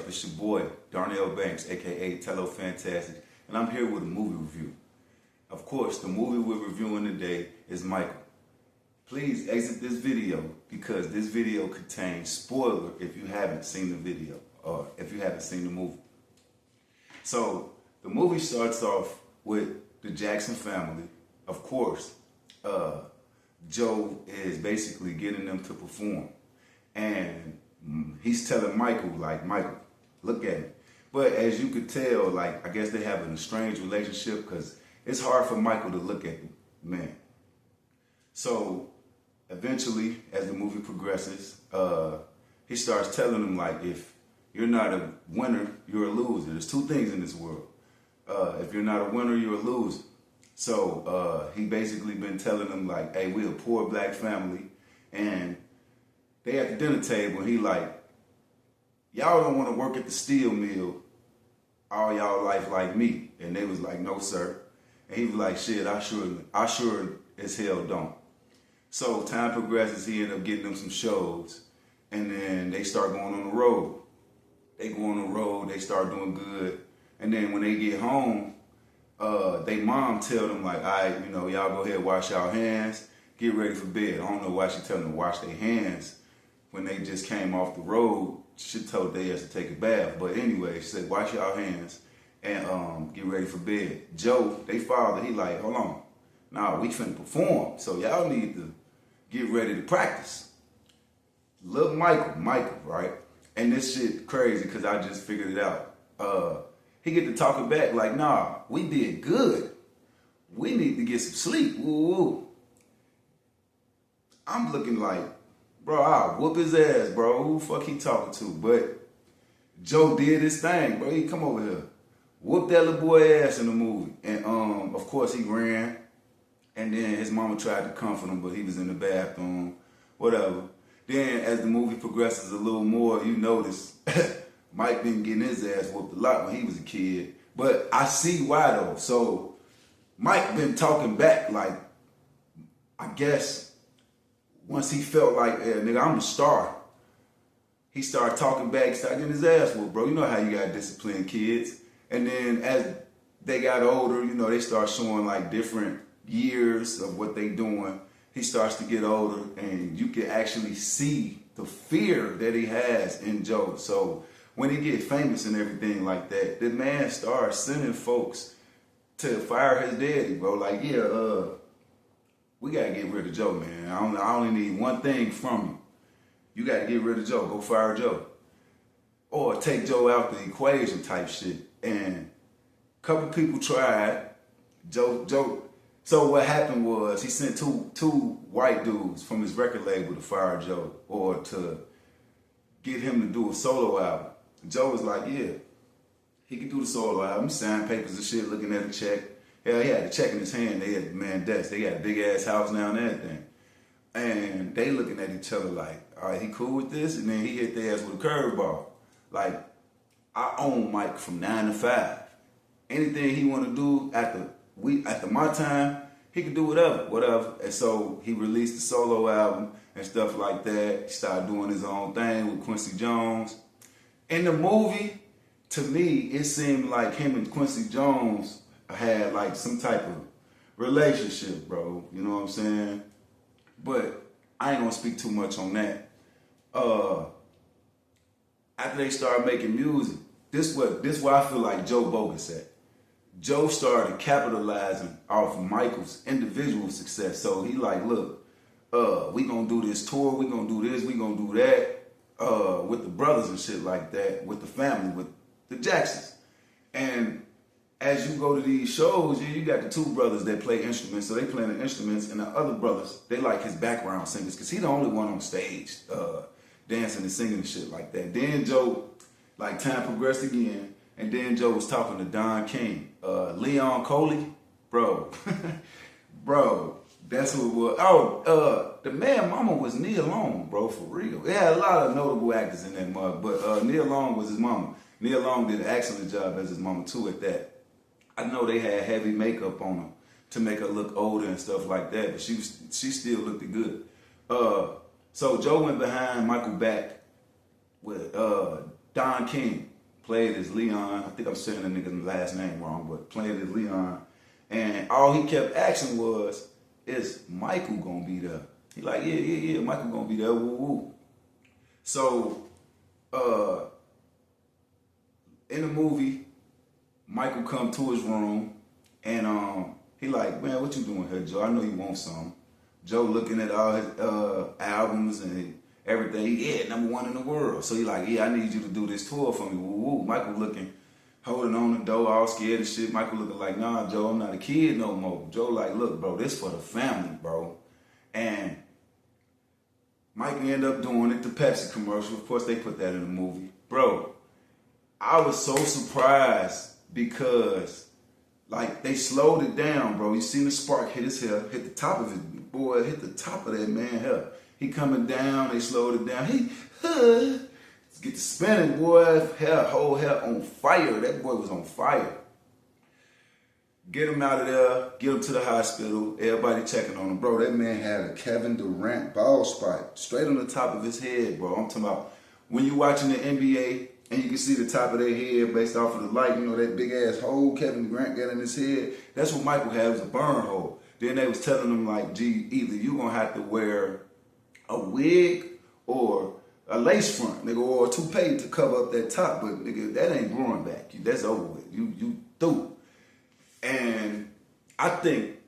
It's your boy, Darnell Banks, aka Tello Fantastic, and I'm here with a movie review. Of course, the movie we're reviewing today is Michael. Please exit this video because this video contains spoiler if you haven't seen the video or if you haven't seen the movie. So, the movie starts off with the Jackson family. Of course, Joe is basically getting them to perform. And he's telling Michael, like, Michael, look at me. But as you could tell, like, I guess they have an estranged relationship because it's hard for Michael to look at the man. So eventually, as the movie progresses, he starts telling him, like, if you're not a winner, you're a loser. There's two things in this world. If you're not a winner, you're a loser. So he basically been telling them, like, hey, we're a poor black family, and they at the dinner table, and he like, y'all don't want to work at the steel mill all y'all life like me. And they was like, no, sir. And he was like, shit, I sure as hell don't. So time progresses, he ended up getting them some shows, and then they start going on the road. They go on the road, they start doing good, and then when they get home, they mom tell them, like, all right, you know, y'all go ahead, wash y'all hands, get ready for bed. I don't know why she telling them to wash their hands when they just came off the road. She told they has to take a bath. But anyway, she said, wash y'all hands and get ready for bed. Joe, they father, he like, hold on. Nah, we finna perform. So y'all need to get ready to practice. Little Michael, right? And this shit crazy because I just figured it out. He get to talking back like, nah, we did good. We need to get some sleep. Woo. I'm looking like, bro, I'll whoop his ass, bro. Who the fuck he talking to? But Joe did his thing, bro. He come over here. Whooped that little boy ass in the movie. And of course he ran. And then his mama tried to comfort him, but he was in the bathroom, whatever. Then as the movie progresses a little more, you notice Mike been getting his ass whooped a lot when he was a kid. But I see why though. So Mike been talking back, like, I guess once he felt like, hey, nigga, I'm the star, he started talking back, started getting his ass whooped, bro. You know how you gotta discipline kids. And then as they got older, you know, they start showing like different years of what they doing. He starts to get older and you can actually see the fear that he has in Joe. So when he get famous and everything like that, the man starts sending folks to fire his daddy, bro. Like, yeah, we gotta get rid of Joe, man. I only need one thing from you. You gotta get rid of Joe. Go fire Joe. Or take Joe out the equation type shit. And a couple people tried. Joe. So what happened was he sent two white dudes from his record label to fire Joe or to get him to do a solo album. Joe was like, yeah, he could do the solo album. He signed papers and shit, looking at a check. Hell, he had a check in his hand. They had the man desk. They got a big ass house now and everything. And they looking at each other like, all right, he cool with this? And then he hit their ass with a curveball. Like, I own Mike from 9 to 5. Anything he want to do after my time, he could do whatever. And so he released the solo album and stuff like that. He started doing his own thing with Quincy Jones. In the movie, to me, it seemed like him and Quincy Jones had like some type of relationship, bro. You know what I'm saying? But I ain't gonna speak too much on that. After they started making music, this where I feel like Joe bogus at. Joe started capitalizing off Michael's individual success. So he like, look, we gonna do this tour, we gonna do this, we gonna do that, with the brothers and shit like that, with the family, with the Jacksons. And as you go to these shows, you got the two brothers that play instruments, so they playing the instruments, and the other brothers, they like his background singers, because he the only one on stage, dancing and singing and shit like that. Then Joe, like, time progressed again, and then Joe was talking to Don King. Leon Coley, bro. Bro, that's who it was. Oh, the man mama was Nia Long, bro, for real. It had a lot of notable actors in that mug, but Nia Long was his mama. Nia Long did an excellent job as his mama, too, at that. I know they had heavy makeup on her to make her look older and stuff like that, but she still looked good. So Joe went behind Michael back with Don King. played as Leon. I think I'm saying the nigga's last name wrong, but played as Leon. And all he kept asking was, is Michael gonna be there? He like, yeah, Michael gonna be there, woo woo. So, in the movie, Michael come to his room, and he like, man, what you doing here, Joe? I know you want some. Joe looking at all his albums and everything. Yeah, #1 in the world. So he like, yeah, I need you to do this tour for me. Woo woo. Michael looking, holding on the door, all scared and shit. Michael looking like, nah, Joe, I'm not a kid no more. Joe like, look, bro, this for the family, bro. And Michael ended up doing it, the Pepsi commercial. Of course, they put that in the movie. Bro, I was so surprised because, like, they slowed it down, bro. You seen the spark hit his hair, hit the top of his, boy, hit the top of that man's hair. He coming down, they slowed it down. He, get the spinning, boy, hair, whole hair on fire. That boy was on fire. Get him out of there, get him to the hospital, everybody checking on him. Bro, that man had a Kevin Durant bald spot straight on the top of his head, bro. I'm talking about when you watching the NBA and you can see the top of their head based off of the light, you know, that big ass hole Kevin Durant got in his head. That's what Michael had, was a burn hole. Then they was telling him like, gee, either you gonna have to wear a wig or a lace front, nigga, or a toupee to cover up that top, but nigga, that ain't growing back. That's over with. You through. And I think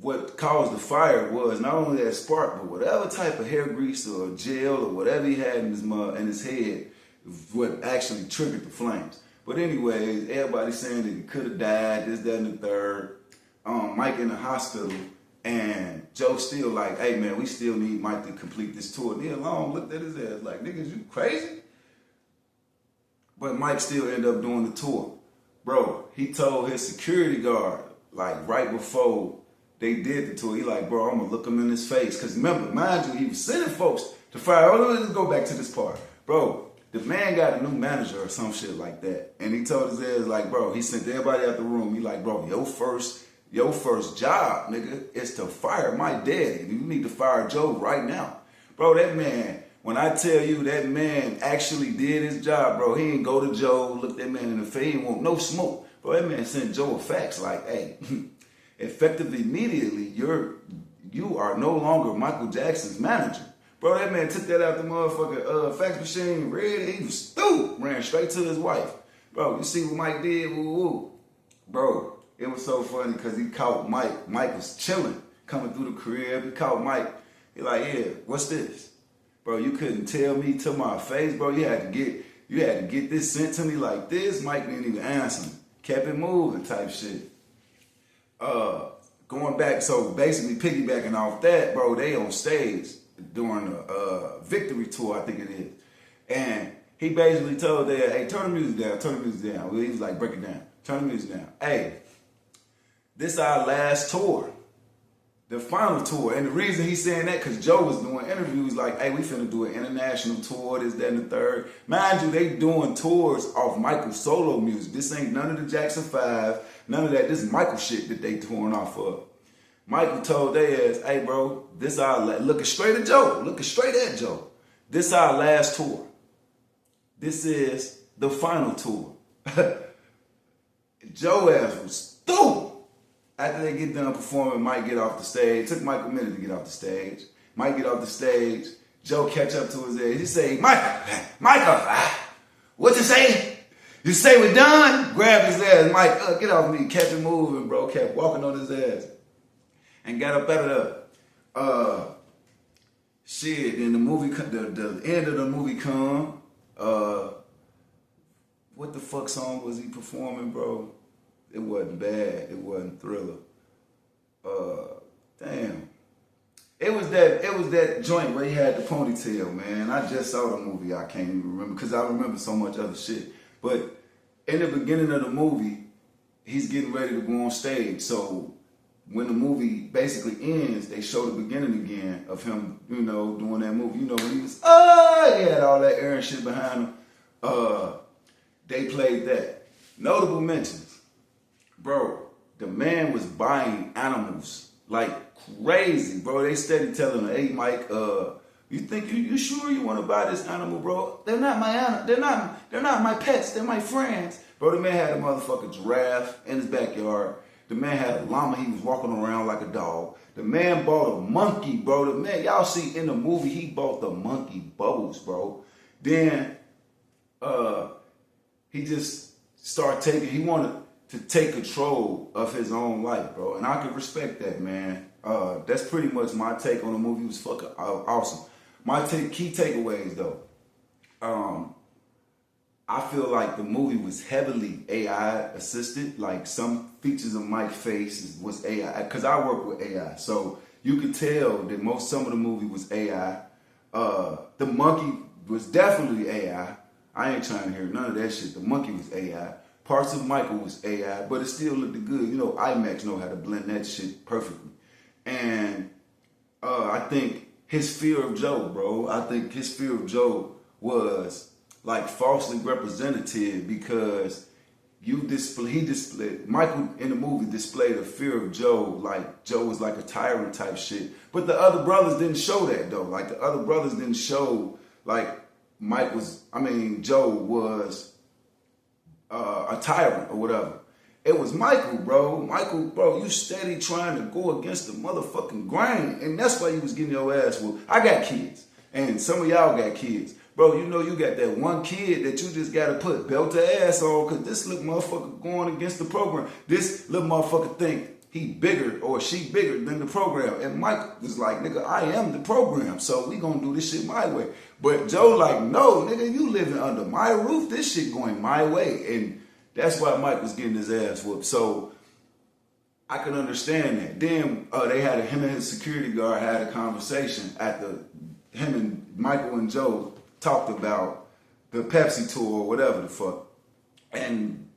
what caused the fire was not only that spark, but whatever type of hair grease or gel or whatever he had in his head, what actually triggered the flames. But anyways, everybody saying that he could have died, this, that, and the third. Mike in the hospital, and Joe still like, hey man, we still need Mike to complete this tour. Neil Long looked at his ass like, niggas, you crazy? But Mike still ended up doing the tour. Bro, he told his security guard, like right before they did the tour, he like, bro, I'm gonna look him in his face. Cause remember, mind you, he was sending folks to fire. Oh, let's go back to this part. Bro, the man got a new manager or some shit like that. And he told his ass like, bro, he sent everybody out the room. He like, bro, your first job, nigga, is to fire my daddy. You need to fire Joe right now. Bro, that man, when I tell you that man actually did his job, bro, he ain't go to Joe, look that man in the face, he ain't want no smoke. Bro, that man sent Joe a fax like, hey, effectively, immediately, you are no longer Michael Jackson's manager. Bro, that man took that out the motherfucking fax machine, read it, he was stupid, ran straight to his wife. Bro, you see what Mike did? Woo woo. Bro, it was so funny because he caught Mike. Mike was chilling, coming through the crib. He caught Mike. He like, yeah, what's this? Bro, you couldn't tell me to my face, bro. You had to get this sent to me like this. Mike didn't even answer me. Kept it moving type shit. Going back, so basically piggybacking off that, bro, they on stage during the Victory Tour, I think it is. And he basically told them, hey, turn the music down. Well, he was like, break it down. Turn the music down. Hey, this our last tour. The final tour. And the reason he's saying that, because Joe was doing interviews like, hey, we finna do an international tour, this, that, and the third. Mind you, they doing tours off Michael's solo music. This ain't none of the Jackson 5, none of that. This is Michael shit that they touring off of. Michael told their ass, hey, bro, this our looking straight at Joe. Looking straight at Joe. This our last tour. This is the final tour. Joe ass was stupid. After they get done performing, Mike get off the stage. It took Mike a minute to get off the stage. Mike get off the stage. Joe catch up to his ass. He say, Michael, what you say? You say we're done? Grab his ass. Mike, get off me. Kept it moving, bro. Kept walking on his ass. And got up out of the shit. And the movie, the end of the movie come. What the fuck song was he performing, bro? It wasn't bad. It wasn't Thriller. Damn. It was that joint where he had the ponytail, man. I just saw the movie. I can't even remember because I remember so much other shit. But in the beginning of the movie, he's getting ready to go on stage. So when the movie basically ends, they show the beginning again of him, you know, doing that movie. You know, when he was, he had all that air and shit behind him. They played that. Notable mentions. Bro, the man was buying animals like crazy, bro. They steady telling him, hey, Mike, You think you sure you want to buy this animal, bro? They're not my animal. They're not my pets. They're my friends. Bro, the man had a motherfucking giraffe in his backyard. The man had a llama. He was walking around like a dog. The man bought a monkey, bro. The man, y'all see in the movie, he bought the monkey Bubbles, bro. Then he just started he wanted to take control of his own life, bro. And I can respect that, man. That's pretty much my take on the movie. It was fucking awesome. My key takeaways, though. I feel like the movie was heavily AI assisted. Like some features of Mike's face was AI, because I work with AI, so you could tell that some of the movie was AI. The monkey was definitely AI. I ain't trying to hear none of that shit. The monkey was AI. Parts of Michael was AI, but it still looked good. You know, IMAX know how to blend that shit perfectly. And I think his fear of Joe, bro. I think his fear of Joe was like falsely representative, because Michael in the movie displayed a fear of Joe, like Joe was like a tyrant type shit. But the other brothers didn't show that though. Like the other brothers didn't show like Joe was a tyrant or whatever. It was Michael, bro. Michael, bro, you steady trying to go against the motherfucking grain. And that's why you was getting your ass whooped. I got kids. And some of y'all got kids. Bro, you know you got that one kid that you just got to put belt to ass on, because this little motherfucker going against the program. This little motherfucker think he bigger or she bigger than the program. And Mike was like, nigga, I am the program, so we gonna do this shit my way. But Joe like, no, nigga, you living under my roof. This shit going my way. And that's why Mike was getting his ass whooped. So I can understand that. Then him and his security guard had a conversation after him and Michael and Joe talked about the Pepsi tour or whatever the fuck. And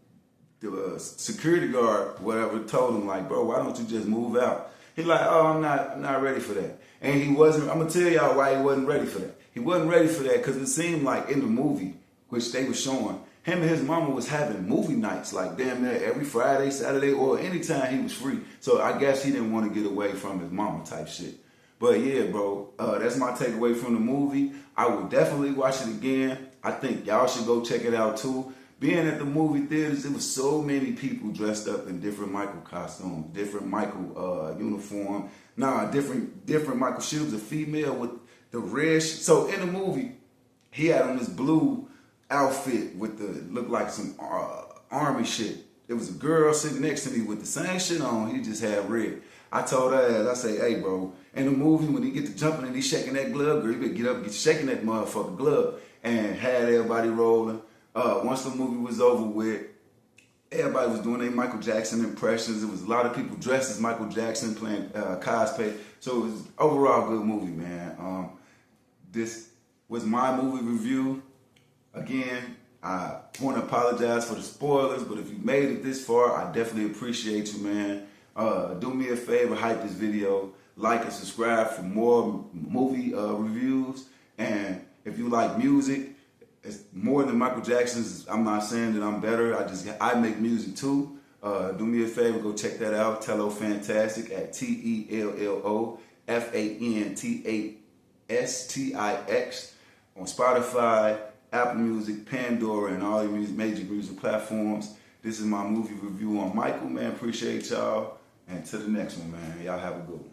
the security guard, whatever, told him like, bro, why don't you just move out? He like, oh, I'm not ready for that. And he wasn't, I'm gonna tell y'all why he wasn't ready for that. He wasn't ready for that because it seemed like in the movie, which they were showing, him and his mama was having movie nights like damn near every Friday, Saturday, or anytime he was free. So I guess he didn't want to get away from his mama type shit. But yeah, bro, that's my takeaway from the movie. I would definitely watch it again. I think y'all should go check it out too. Being at the movie theaters, there was so many people dressed up in different Michael costumes, different Michael uniform. Different Michael. She was a female with the red. So in the movie, he had on this blue outfit with looked like some army shit. There was a girl sitting next to me with the same shit on. He just had red. I told her, I say, hey, bro, in the movie, when he get to jumping and he's shaking that glove, girl, you better get up and get shaking that motherfucking glove. And had everybody rolling. Once the movie was over with, everybody was doing their Michael Jackson impressions. There was a lot of people dressed as Michael Jackson playing cosplay. So it was overall a good movie, man. This was my movie review. Again, I want to apologize for the spoilers, but if you made it this far, I definitely appreciate you, man. Do me a favor, hype this video, like and subscribe for more movie reviews. And if you like music, it's more than Michael Jackson's. I'm not saying that I'm better. I make music too. Do me a favor, go check that out. Tello Fantastic at TELLOFANTASTIX on Spotify, Apple Music, Pandora, and all your major music platforms. This is my movie review on Michael, man. Appreciate y'all. And to the next one, man. Y'all have a good one.